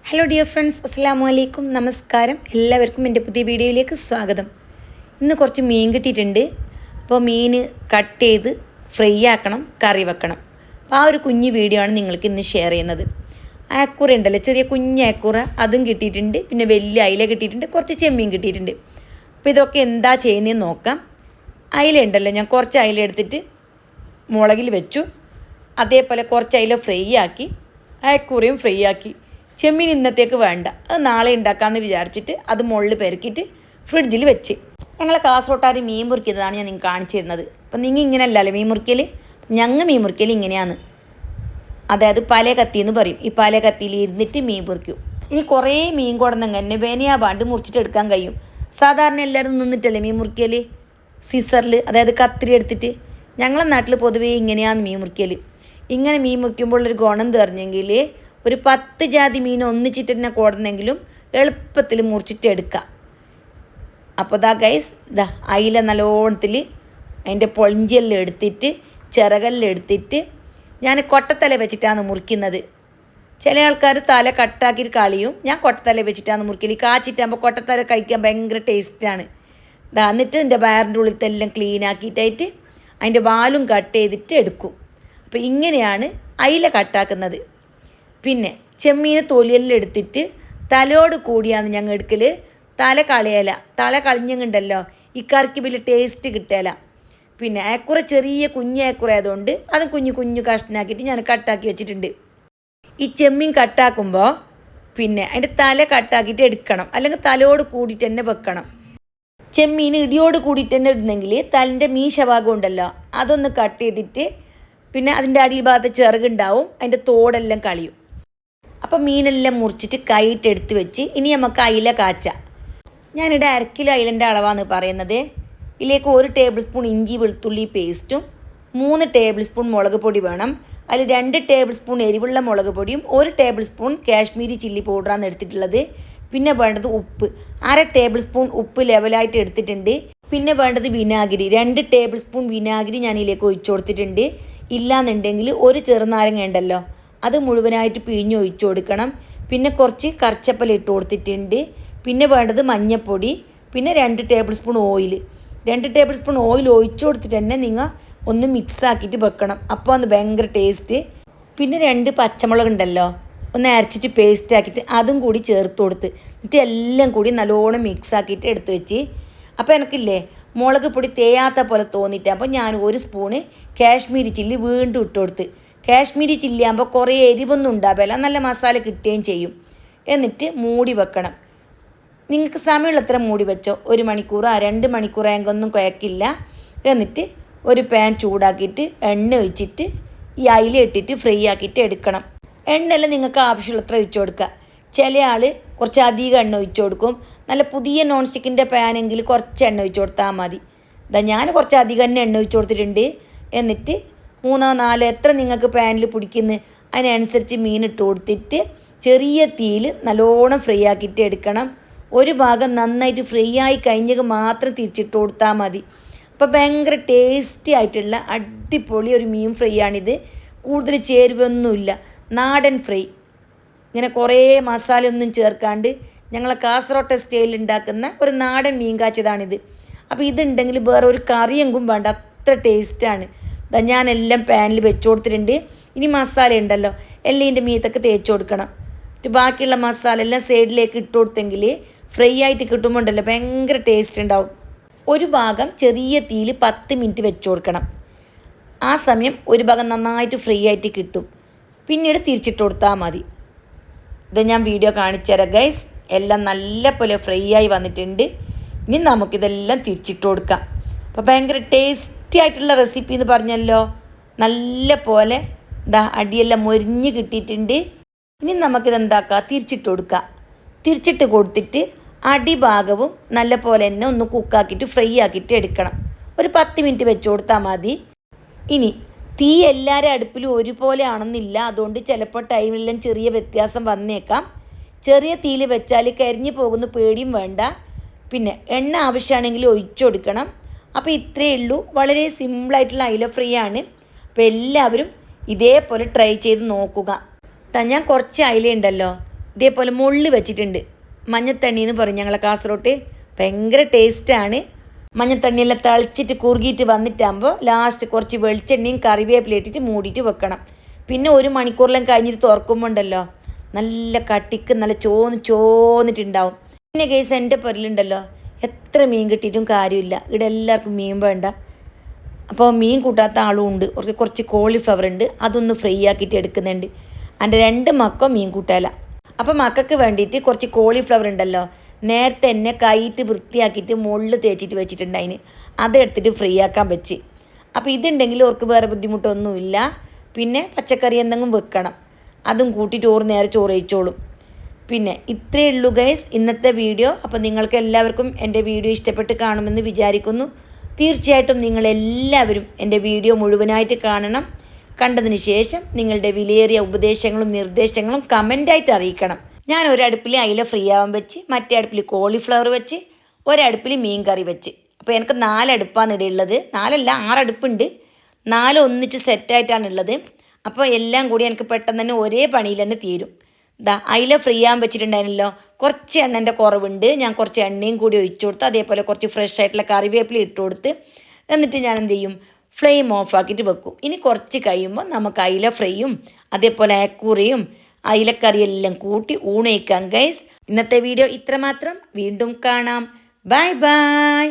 Hello dear friends, അസ്സലാമു അലൈക്കും. നമസ്കാരം. എല്ലാവർക്കും എൻ്റെ പുതിയ വീഡിയോയിലേക്ക് സ്വാഗതം. ഇന്ന് കുറച്ച് മീൻ കിട്ടിയിട്ടുണ്ട്. അപ്പോൾ മീൻ കട്ട് ചെയ്ത് ഫ്രൈ ആക്കണം, കറി വെക്കണം. അപ്പോൾ ആ ഒരു കുഞ്ഞു വീഡിയോ ആണ് നിങ്ങൾക്ക് ഇന്ന് ഷെയർ ചെയ്യുന്നത്. അയക്കൂറ ഉണ്ടല്ലോ, ചെറിയ കുഞ്ഞ് അയക്കൂറ, അതും കിട്ടിയിട്ടുണ്ട്. പിന്നെ വലിയ അയില കിട്ടിയിട്ടുണ്ട്, കുറച്ച് ചെമ്മീൻ കിട്ടിയിട്ടുണ്ട്. അപ്പോൾ ഇതൊക്കെ എന്താ ചെയ്യുന്നതെന്ന് നോക്കാം. അയില ഉണ്ടല്ലോ, ഞാൻ കുറച്ച് അയില എടുത്തിട്ട് മുളകിൽ വെച്ചു. അതേപോലെ കുറച്ച് അയില ഫ്രൈ ആക്കി, അയക്കൂറയും ഫ്രൈ ആക്കി. ചെമ്മീൻ ഇന്നത്തേക്ക് വേണ്ട, അത് നാളെ ഉണ്ടാക്കാമെന്ന് വിചാരിച്ചിട്ട് അത് മുകളിൽ പെരക്കിയിട്ട് ഫ്രിഡ്ജിൽ വെച്ച്. ഞങ്ങളെ കാസർഗോട്ടാർ മീൻ മുറിക്കുന്നതാണ് ഞാൻ നിങ്ങൾക്ക് കാണിച്ചു തരുന്നത്. അപ്പം നിങ്ങൾ ഇങ്ങനെ അല്ലല്ലോ മീൻ മുറിക്കൽ, ഞങ്ങൾ മീൻ മുറിക്കൽ ഇങ്ങനെയാണ്. അതായത് പല കത്തി എന്ന് പറയും. ഈ പല കത്തിയിൽ ഇരുന്നിട്ട് മീൻ മുറിക്കും. ഇനി കുറേ മീൻ കൊടുന്നെങ്കിൽ തന്നെ വേനയാപാണ്ട് മുറിച്ചിട്ട് എടുക്കാൻ കഴിയും. സാധാരണ എല്ലാവരും നിന്നിട്ടല്ലേ മീൻ മുറിക്കൽ, സിസറിൽ, അതായത് കത്തിരി എടുത്തിട്ട്. ഞങ്ങളെ നാട്ടിൽ പൊതുവേ ഇങ്ങനെയാണ് മീൻ മുറിക്കൽ. ഇങ്ങനെ മീൻ മുറിക്കുമ്പോൾ ഒരു ഗുണം തെറിഞ്ഞെങ്കിൽ ഒരു 10 ജാതി മീൻ ഒന്നിച്ചിട്ട് തന്നെ കൊടുന്നെങ്കിലും എളുപ്പത്തിൽ മുറിച്ചിട്ട് എടുക്കാം. അപ്പോൾ ദാ ഗൈസ്, അയില നല്ലോണത്തിൽ അതിൻ്റെ പൊളിഞ്ചെല്ലാം എടുത്തിട്ട് ചിറകെല്ലാം എടുത്തിട്ട് ഞാൻ കൊട്ടത്തല വെച്ചിട്ടാണ് മുറിക്കുന്നത്. ചില ആൾക്കാർ തല കട്ടാക്കിയിട്ട് കളയും. ഞാൻ കൊട്ടത്തല വെച്ചിട്ടാണ് മുറിക്കൽ. കാച്ചിട്ടാകുമ്പോൾ കൊട്ടത്തല കഴിക്കാൻ ഭയങ്കര ടേസ്റ്റാണ്. എന്നിട്ട് എൻ്റെ വയറിൻ്റെ ഉള്ളിലത്തെല്ലാം ക്ലീൻ ആക്കിയിട്ടായിട്ട് അതിൻ്റെ വാലും കട്ട് ചെയ്തിട്ട് എടുക്കും. അപ്പോൾ ഇങ്ങനെയാണ് അയില കട്ടാക്കുന്നത്. പിന്നെ ചെമ്മീൻ തൊലിയെല്ലാം എടുത്തിട്ട് തലയോട് കൂടിയാണ് ഞങ്ങൾ എടുക്കൽ. തല കളയല, തല കളഞ്ഞുണ്ടല്ലോ ഈ കറിക്ക് വലിയ ടേസ്റ്റ് കിട്ടല. പിന്നെ അയക്കുറ ചെറിയ കുഞ്ഞ് അയക്കുറ ആയതുകൊണ്ട് അത് കുഞ്ഞു കുഞ്ഞു കഷ്ണാക്കിയിട്ട് ഞാൻ കട്ടാക്കി വെച്ചിട്ടുണ്ട്. ഈ ചെമ്മീൻ കട്ടാക്കുമ്പോൾ പിന്നെ അതിൻ്റെ തല കട്ടാക്കിയിട്ട് എടുക്കണം, അല്ലെങ്കിൽ തലയോട് കൂടിയിട്ട് തന്നെ വെക്കണം. ചെമ്മീൻ ഇടിയോട് കൂടിയിട്ട് തന്നെ ഇടുന്നെങ്കിൽ തലിൻ്റെ മീശഭാഗം ഉണ്ടല്ലോ അതൊന്ന് കട്ട് ചെയ്തിട്ട് പിന്നെ അതിൻ്റെ അടിഭാഗത്ത് ചിറകുണ്ടാവും, അതിൻ്റെ തോടെല്ലാം കളയും. അപ്പോൾ മീനെല്ലാം മുറിച്ചിട്ട് കൈയിട്ട് എടുത്ത് വെച്ച് ഇനി നമുക്ക് അയില കാച്ചാം. ഞാനിവിടെ 1 കിലോ അയിലൻ്റെ അളവാണ് പറയുന്നത്. ഇതിലേക്ക് 1 ടേബിൾ സ്പൂൺ ഇഞ്ചി വെളുത്തുള്ളി പേസ്റ്റും 3 ടേബിൾ സ്പൂൺ മുളക് പൊടി വേണം. അതിൽ 2 ടേബിൾ സ്പൂൺ എരിവുള്ള മുളക് പൊടിയും 1 ടേബിൾ സ്പൂൺ കാശ്മീരി ചില്ലി പൗഡറാണ് എടുത്തിട്ടുള്ളത്. പിന്നെ വേണ്ടത് ഉപ്പ്, 1/2 ടേബിൾ സ്പൂൺ ഉപ്പ് ലെവലായിട്ട് എടുത്തിട്ടുണ്ട്. പിന്നെ വേണ്ടത് വിനാഗിരി, 2 ടേബിൾ സ്പൂൺ വിനാഗിരി ഞാൻ ഇതിലേക്ക് ഒഴിച്ചു കൊടുത്തിട്ടുണ്ട്. ഇല്ലാന്നുണ്ടെങ്കിൽ 1 ചെറുനാരങ്ങ ഉണ്ടല്ലോ അത് മുഴുവനായിട്ട് പിഴിഞ്ഞ് ഒഴിച്ചു കൊടുക്കണം. പിന്നെ കുറച്ച് കറിച്ചപ്പല ഇട്ട് കൊടുത്തിട്ടുണ്ട്. പിന്നെ വേണ്ടത് മഞ്ഞൾപ്പൊടി, പിന്നെ 2 table spoon oil. 2 table spoon oil ഒഴിച്ചു കൊടുത്തിട്ട് തന്നെ നിങ്ങൾ ഒന്ന് മിക്സ് ആക്കിയിട്ട് വെക്കണം. അപ്പോൾ അത് ഭയങ്കര ടേസ്റ്റ്. പിന്നെ 2 പച്ചമുളക് ഉണ്ടല്ലോ ഒന്ന് അരച്ചിട്ട് പേസ്റ്റ് ആക്കിയിട്ട് അതും കൂടി ചേർത്ത് കൊടുത്ത് എന്നിട്ട് എല്ലാം കൂടി നല്ലോണം മിക്സ് ആക്കിയിട്ട് എടുത്ത് വെച്ച്. അപ്പോൾ എനിക്കില്ലേ മുളക് പൊടി തേയാത്ത പോലെ തോന്നിയിട്ട് അപ്പോൾ ഞാൻ 1 സ്പൂണ് കാശ്മീരി ചില്ലി വീണ്ടും ഇട്ട് കൊടുത്ത്. കാശ്മീരി ചില്ലി ആകുമ്പോൾ കുറേ എരിവൊന്നും ഉണ്ടാവില്ല, നല്ല മസാല കിട്ടുകയും ചെയ്യും. എന്നിട്ട് മൂടി വെക്കണം. നിങ്ങൾക്ക് സമയമുള്ളത്ര മൂടി വെച്ചോ, 1 മണിക്കൂറോ 2 മണിക്കൂറോ എങ്കൊന്നും കുഴക്കില്ല. എന്നിട്ട് ഒരു പാൻ ചൂടാക്കിയിട്ട് എണ്ണ ഒഴിച്ചിട്ട് ഈ അയില ഇട്ടിട്ട് ഫ്രൈ ആക്കിയിട്ട് എടുക്കണം. എണ്ണയെല്ലാം നിങ്ങൾക്ക് ആവശ്യമുള്ളത്ര ഒഴിച്ചു കൊടുക്കുക. ചില ആൾ കുറച്ച് അധികം എണ്ണ ഒഴിച്ചു കൊടുക്കും. നല്ല പുതിയ നോൺ സ്റ്റിക്കിൻ്റെ പാനെങ്കിൽ കുറച്ച് എണ്ണ ഒഴിച്ചു കൊടുത്താൽ മതി. ഞാൻ കുറച്ച് അധികം തന്നെ എണ്ണ ഒഴിച്ചു കൊടുത്തിട്ടുണ്ട്. എന്നിട്ട് 3 4 എത്ര നിങ്ങൾക്ക് പാനിൽ പിടിക്കുന്നു അതിനനുസരിച്ച് മീൻ ഇട്ട് കൊടുത്തിട്ട് ചെറിയ തീയിൽ നല്ലോണം ഫ്രൈ ആക്കിയിട്ട് എടുക്കണം. ഒരു ഭാഗം നന്നായിട്ട് ഫ്രൈ ആയി കഴിഞ്ഞത് മാത്രം തിരിച്ചിട്ട് കൊടുത്താൽ മതി. അപ്പോൾ ഭയങ്കര ടേസ്റ്റി ആയിട്ടുള്ള അടിപൊളി ഒരു മീൻ ഫ്രൈ ആണിത്. കൂടുതൽ ചേരുവൊന്നുമില്ല, നാടൻ ഫ്രൈ. ഇങ്ങനെ കുറേ മസാലയൊന്നും ചേർക്കാണ്ട് ഞങ്ങളെ കാസർഗോട്ടെ സ്റ്റൈലിൽ ഉണ്ടാക്കുന്ന ഒരു നാടൻ മീൻ കാച്ചതാണിത്. അപ്പോൾ ഇതുണ്ടെങ്കിൽ വേറെ ഒരു കറിയെങ്കും വേണ്ട, അത്ര ടേസ്റ്റാണ്. ഞാനെല്ലാം പാനിൽ വെച്ച് കൊടുത്തിട്ടുണ്ട്. ഇനി മസാല ഉണ്ടല്ലോ എല്ലാം ഇതിൻ്റെ മീത്തൊക്കെ തേച്ച് കൊടുക്കണം. ബാക്കിയുള്ള മസാല എല്ലാം സൈഡിലേക്ക് ഇട്ട് കൊടുത്തെങ്കിൽ ഫ്രൈ ആയിട്ട് കിട്ടുമ്പോൾ ഉണ്ടല്ലോ ഭയങ്കര ടേസ്റ്റ് ഉണ്ടാവും. ഒരു ഭാഗം ചെറിയ തീയിൽ 10 മിനിറ്റ് വെച്ച് കൊടുക്കണം. ആ സമയം ഒരു ഭാഗം നന്നായിട്ട് ഫ്രൈ ആയിട്ട് കിട്ടും. പിന്നീട് തിരിച്ചിട്ട് കൊടുത്താൽ മതി. ഞാൻ വീഡിയോ കാണിച്ചു തരാം ഗൈസ്. എല്ലാം നല്ല പോലെ ഫ്രൈ ആയി വന്നിട്ടുണ്ട്. ഇനി നമുക്കിതെല്ലാം തിരിച്ചിട്ട് കൊടുക്കാം. അപ്പോൾ ഭയങ്കര ടേസ്റ്റി ആയിട്ടുള്ള റെസിപ്പി എന്ന് പറഞ്ഞല്ലോ. നല്ല പോലെ അടിയെല്ലാം മൊരിഞ്ഞ് കിട്ടിയിട്ടുണ്ട്. ഇനി നമുക്കിതെന്താക്കാം, തിരിച്ചിട്ട് കൊടുക്കാം. തിരിച്ചിട്ട് കൊടുത്തിട്ട് അടിഭാഗവും നല്ല പോലെ തന്നെ ഒന്ന് കുക്കാക്കിയിട്ട് ഫ്രൈ ആക്കിയിട്ട് എടുക്കണം. ഒരു 10 മിനിറ്റ് വെച്ച് കൊടുത്താൽ മതി. ഇനി തീ എല്ലാവരും അടുപ്പിലും ഒരുപോലെ ആണെന്നില്ല, അതുകൊണ്ട് ചിലപ്പോൾ ടൈമിലെല്ലാം ചെറിയ വ്യത്യാസം വന്നേക്കാം. ചെറിയ തീയിൽ വെച്ചാൽ കരിഞ്ഞു പോകുന്ന പേടിയും വേണ്ട. പിന്നെ എണ്ണ ആവശ്യമാണെങ്കിൽ ഒഴിച്ചു കൊടുക്കണം. അപ്പോൾ ഇത്രയേ ഉള്ളൂ, വളരെ സിമ്പിളായിട്ടുള്ള അയില ഫ്രൈ ആണ്. അപ്പോൾ എല്ലാവരും ഇതേപോലെ ട്രൈ ചെയ്ത് നോക്കുക. ഞാൻ കുറച്ച് അയില ഉണ്ടല്ലോ ഇതേപോലെ മുള്ളി വെച്ചിട്ടുണ്ട്. മഞ്ഞത്തണ്ണി എന്ന് പറയും ഞങ്ങളെ കാസർഗോട്ട്. ഭയങ്കര ടേസ്റ്റാണ്. മഞ്ഞത്തണ്ണിയെല്ലാം തളിച്ചിട്ട് കുറുകിയിട്ട് വന്നിട്ടാകുമ്പോൾ ലാസ്റ്റ് കുറച്ച് വെളിച്ചെണ്ണയും കറിവേപ്പില ഇട്ടിട്ട് മൂടിയിട്ട് വെക്കണം. പിന്നെ 1 മണിക്കൂറിലും കഴിഞ്ഞിട്ട് തുറക്കുമ്പോൾ ഉണ്ടല്ലോ നല്ല കട്ടിക്ക് നല്ല ചോന്നിട്ടുണ്ടാവും. പിന്നെ കേസ് എൻ്റെ പൊരലുണ്ടല്ലോ എത്ര മീൻ കിട്ടിയിട്ടും കാര്യമില്ല. ഇവിടെ എല്ലാവർക്കും മീൻ വേണ്ട. അപ്പോൾ മീൻ കൂട്ടാത്ത ആളും ഉണ്ട്. കുറച്ച് കോളിഫ്ലവർ ഉണ്ട്, അതൊന്ന് ഫ്രൈ ആക്കിയിട്ട് എടുക്കുന്നുണ്ട്. എൻ്റെ 2 മക്കൾ മീൻ കൂട്ടാല. അപ്പോൾ മക്കൾക്ക് വേണ്ടിയിട്ട് കുറച്ച് കോളിഫ്ലവർ ഉണ്ടല്ലോ നേരത്തെ എന്നെ കൈയിട്ട് വൃത്തിയാക്കിയിട്ട് മുകളിൽ തേച്ചിട്ട് വെച്ചിട്ടുണ്ടായിന്. അതെടുത്തിട്ട് ഫ്രൈ ആക്കാൻ വെച്ച്. അപ്പോൾ ഇതുണ്ടെങ്കിൽ അവർക്ക് വേറെ ബുദ്ധിമുട്ടൊന്നുമില്ല. പിന്നെ പച്ചക്കറി എന്തെങ്കിലും വെക്കണം, അതും കൂട്ടിയിട്ട് നേരെ ചോറ് കഴിച്ചോളും. പിന്നെ ഇത്രയേ ഉള്ളൂ ഗൈസ് ഇന്നത്തെ വീഡിയോ. അപ്പോൾ നിങ്ങൾക്ക് എല്ലാവർക്കും എൻ്റെ വീഡിയോ ഇഷ്ടപ്പെട്ട് കാണുമെന്ന് വിചാരിക്കുന്നു. തീർച്ചയായിട്ടും നിങ്ങളെല്ലാവരും എൻ്റെ വീഡിയോ മുഴുവനായിട്ട് കാണണം. കണ്ടതിന് ശേഷം നിങ്ങളുടെ വിലയേറിയ ഉപദേശങ്ങളും നിർദ്ദേശങ്ങളും കമൻ്റായിട്ട് അറിയിക്കണം. ഞാൻ ഒരടുപ്പിൽ അയില ഫ്രീ ആവാൻ വെച്ച്, മറ്റേ അടുപ്പിൽ കോളിഫ്ലവർ വെച്ച്, ഒരടുപ്പിൽ മീൻ കറി വെച്ച്. അപ്പോൾ എനിക്ക് 4 അടുപ്പാണ് ഇവിടെ ഉള്ളത്. 4 അല്ല 6 അടുപ്പുണ്ട്. 4 ഒന്നിച്ച് സെറ്റായിട്ടാണ് ഉള്ളത്. അപ്പോൾ എല്ലാം കൂടി എനിക്ക് പെട്ടെന്ന് തന്നെ ഒരേ പണിയിൽ തന്നെ തീരും. അയില ഫ്രീ ആവാൻ വെച്ചിട്ടുണ്ടായിരുന്നല്ലോ, കുറച്ച് എണ്ണൻ്റെ കുറവുണ്ട്. ഞാൻ കുറച്ച് എണ്ണയും കൂടി ഒഴിച്ചു കൊടുത്ത്, അതേപോലെ കുറച്ച് ഫ്രഷ് ആയിട്ടുള്ള കറിവേപ്പില ഇട്ട് കൊടുത്ത്, എന്നിട്ട് ഞാൻ എന്ത് ചെയ്യും, ഫ്ലെയിം ഓഫ് ആക്കിയിട്ട് വെക്കും. ഇനി കുറച്ച് കഴിയുമ്പോൾ നമുക്ക് അയില ഫ്രൈയും അതേപോലെ അയക്കൂറയും അയിലക്കറിയെല്ലാം കൂട്ടി ഊണയിക്കാം ഗൈസ്. ഇന്നത്തെ വീഡിയോ ഇത്രമാത്രം. വീണ്ടും കാണാം. Bye bye.